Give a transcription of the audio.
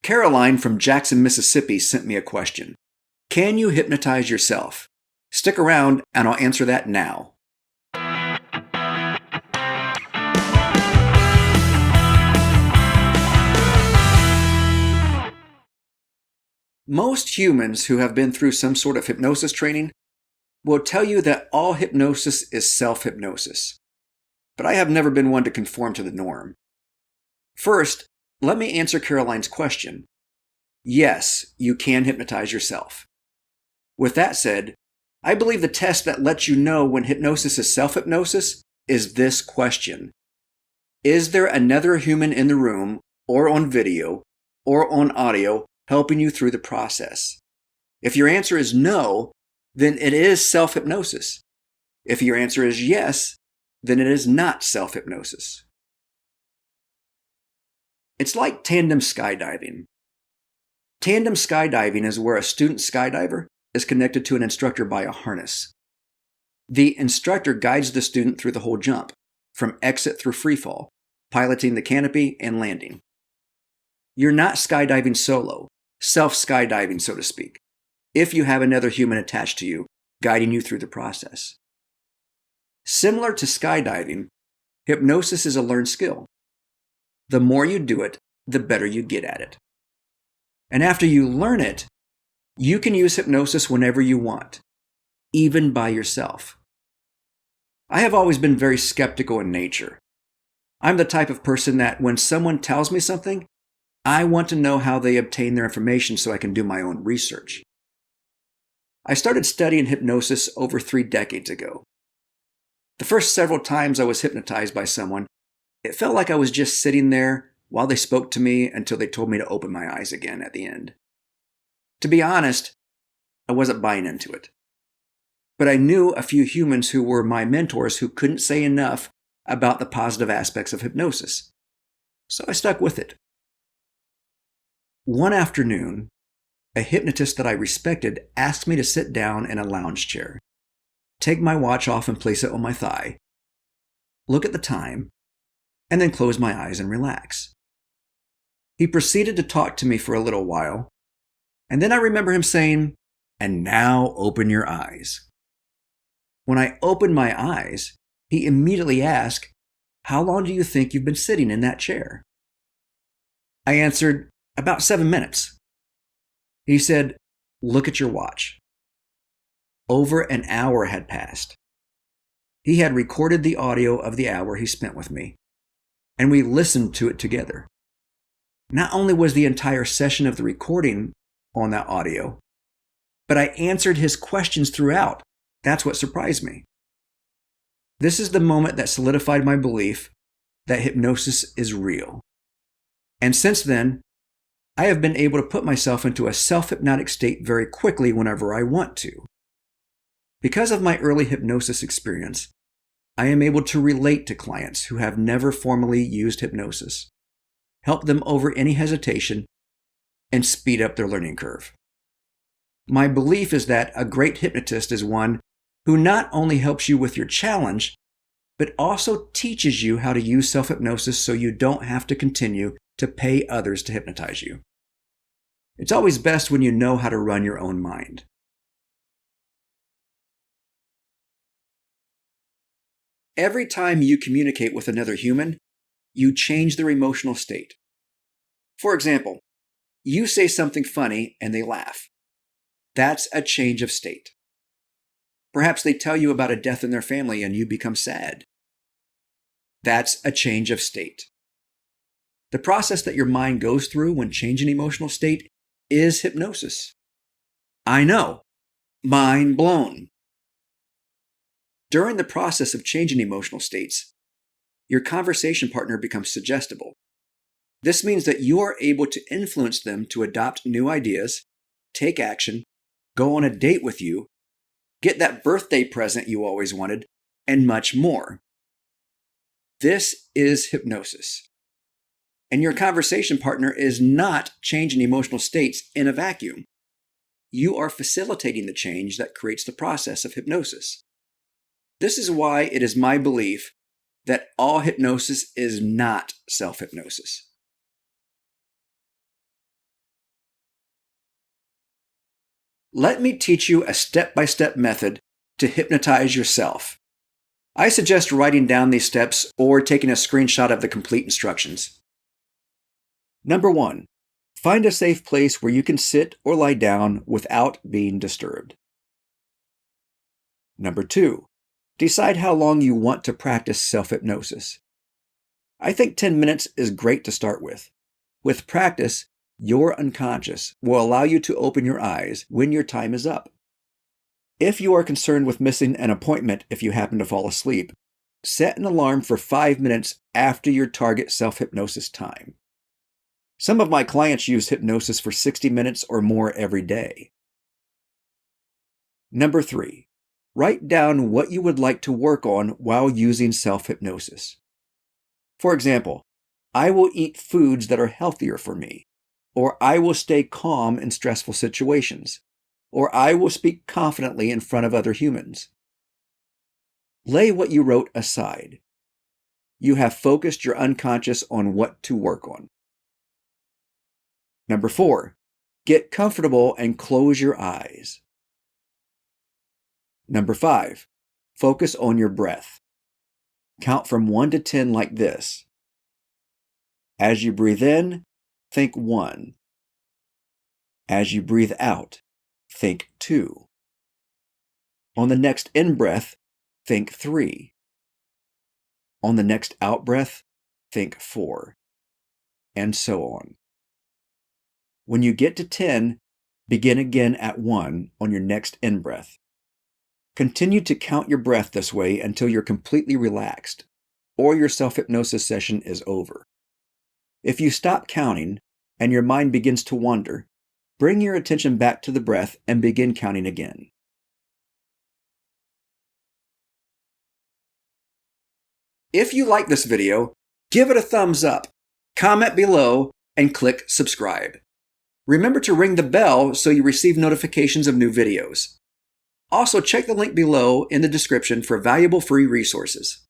Caroline from Jackson, Mississippi sent me a question. Can you hypnotize yourself? Stick around and I'll answer that now. Most humans who have been through some sort of hypnosis training will tell you that all hypnosis is self-hypnosis. But I have never been one to conform to the norm. First, let me answer Caroline's question. Yes, you can hypnotize yourself. With that said, I believe the test that lets you know when hypnosis is self-hypnosis is this question. Is there another human in the room, or on video, or on audio, helping you through the process? If your answer is no, then it is self-hypnosis. If your answer is yes, then it is not self-hypnosis. It's like tandem skydiving. Tandem skydiving is where a student skydiver is connected to an instructor by a harness. The instructor guides the student through the whole jump, from exit through freefall, piloting the canopy and landing. You're not skydiving solo, self-skydiving, so to speak, if you have another human attached to you, guiding you through the process. Similar to skydiving, hypnosis is a learned skill. The more you do it, the better you get at it. And after you learn it, you can use hypnosis whenever you want, even by yourself. I have always been very skeptical in nature. I'm the type of person that when someone tells me something, I want to know how they obtain their information so I can do my own research. I started studying hypnosis over 3 decades ago. The first several times I was hypnotized by someone, it felt like I was just sitting there while they spoke to me until they told me to open my eyes again at the end. To be honest, I wasn't buying into it. But I knew a few humans who were my mentors who couldn't say enough about the positive aspects of hypnosis. So I stuck with it. One afternoon, a hypnotist that I respected asked me to sit down in a lounge chair, take my watch off and place it on my thigh, look at the time, and then close my eyes and relax. He proceeded to talk to me for a little while, and then I remember him saying, "And now open your eyes." When I opened my eyes, he immediately asked, "How long do you think you've been sitting in that chair?" I answered, "About 7 minutes." He said, "Look at your watch." Over an hour had passed. He had recorded the audio of the hour he spent with me, and we listened to it together. Not only was the entire session of the recording on that audio, but I answered his questions throughout. That's what surprised me. This is the moment that solidified my belief that hypnosis is real. And since then, I have been able to put myself into a self-hypnotic state very quickly whenever I want to. Because of my early hypnosis experience, I am able to relate to clients who have never formally used hypnosis, help them over any hesitation, and speed up their learning curve. My belief is that a great hypnotist is one who not only helps you with your challenge, but also teaches you how to use self-hypnosis so you don't have to continue to pay others to hypnotize you. It's always best when you know how to run your own mind. Every time you communicate with another human, you change their emotional state. For example, you say something funny and they laugh. That's a change of state. Perhaps they tell you about a death in their family and you become sad. That's a change of state. The process that your mind goes through when changing emotional state is hypnosis. I know. Mind blown. During the process of changing emotional states, your conversation partner becomes suggestible. This means that you are able to influence them to adopt new ideas, take action, go on a date with you, get that birthday present you always wanted, and much more. This is hypnosis. And your conversation partner is not changing emotional states in a vacuum. You are facilitating the change that creates the process of hypnosis. This is why it is my belief that all hypnosis is not self-hypnosis. let me teach you a step-by-step method to hypnotize yourself. I suggest writing down these steps or taking a screenshot of the complete instructions. Number 1. Find a safe place where you can sit or lie down without being disturbed. Number 2. Decide how long you want to practice self-hypnosis. I think 10 minutes is great to start with. With practice, your unconscious will allow you to open your eyes when your time is up. If you are concerned with missing an appointment if you happen to fall asleep, set an alarm for 5 minutes after your target self-hypnosis time. Some of my clients use hypnosis for 60 minutes or more every day. Number 3. Write down what you would like to work on while using self-hypnosis. For example, I will eat foods that are healthier for me, or I will stay calm in stressful situations, or I will speak confidently in front of other humans. Lay what you wrote aside. You have focused your unconscious on what to work on. Number 4. Get comfortable and close your eyes. Number 5. Focus on your breath. Count from 1 to 10 like this. As you breathe in, think 1. As you breathe out, think 2. On the next in-breath, think 3. On the next out-breath, think 4. And so on. When you get to 10, begin again at 1 on your next in-breath. Continue to count your breath this way until you're completely relaxed, or your self-hypnosis session is over. If you stop counting and your mind begins to wander, bring your attention back to the breath and begin counting again. If you like this video, give it a thumbs up, comment below, and click subscribe. Remember to ring the bell so you receive notifications of new videos. Also, check the link below in the description for valuable free resources.